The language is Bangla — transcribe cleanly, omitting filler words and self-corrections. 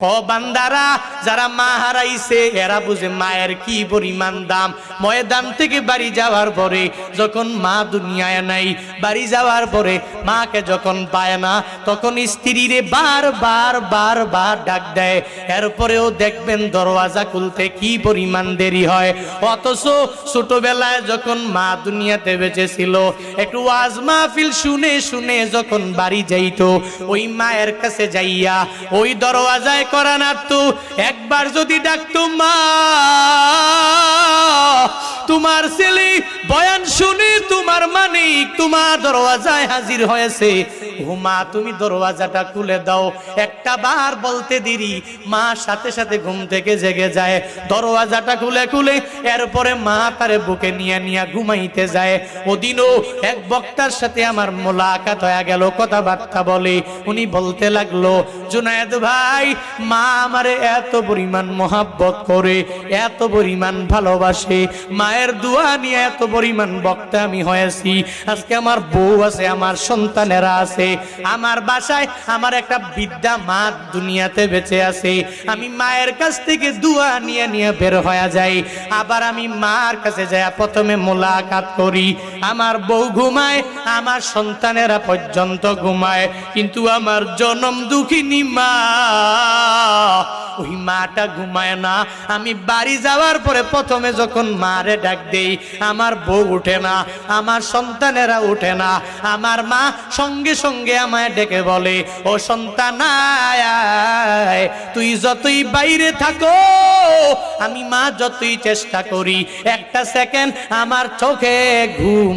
ও বান্দারা, যারা মা হারাইছে এরা বুঝে মায়ের কি পরিমাণ দাম। ময়দান থেকে বাড়ি যাওয়ার পরে যখন মা দুনিয়ায় নাই, বাড়ি যাওয়ার পরে মাকে যখন পায় না, তখন স্ত্রীরে বার ডাক দেয়। এরপরেও দেখবেন দরওয়াজা খুলতে কি পরিমাণ দেরি হয়। অথচ ছোটবেলায় যখন মা দুনিয়াতে বেঁচে ছিল, একটু ওয়াজ মাহফিল শুনে শুনে যখন বাড়ি যাইতো, ওই মায়ের কাছে যাইয়া ওই দরওয়াজায় করানাতো একবার যদি ডাকতো, মা তোমার ছেলে বয়ান শুনে তোমার মানিক তোমার দরওয়াজায় হাজির হয়েছে, ও মা তুমি দরওয়াজাটা খুলে দাও। একটা বার বলতে দেরি, মা সাথে সাথে ঘুম থেকে জেগে যায়, দরওয়াজাটা খুলে খুলে এরপরে মা তারে বুকে নিয়ে নিয়ে ঘুমাইতে যায়। ওদিনও এক বক্তার সাথে আমার মোলাকাত হয়ে গেল, কথাবার্তা বলে। উনি বলতে লাগলো, জুনায়েদ ভাই, মা আমারে এত পরিমাণ মোহাব্বত করে, এত পরিমাণ ভালোবাসে, মায়ের দোয়া নিয়ে এত পরিমাণ বক্তা আমি হয়েছি। আজকে আমার বউ আছে, আমার সন্তানেরা আছে, আমার বাসায় আমার একটা বৃদ্ধা মা দুনিয়াতে বেঁচে আছে। আমি মায়ের কাছ থেকে দোয়া নিয়ে নিয়ে বের হয়ে যাই, আবার আমি মার কাছে যাই, প্রথমে মোলাকাত করি। আমার বউ ঘুমায়, আমার সন্তানেরা পর্যন্ত ঘুমায়, কিন্তু আমার জনম দুঃখিনী মা, ওই মাটা ঘুমায় না। আমি বাড়ি যাওয়ার পরে প্রথমে যখন মারে ডাক দেই, আমার বউ উঠে না, আমার সন্তানেরা উঠে না। আমার মা সঙ্গে সঙ্গে আমায় ডেকে বলে, ও সন্তান আয়, তুই যতই বাইরে থাকো, আমি মা যতই চেষ্টা করি, একটা সেকেন্ড আমার চোখে ঘুম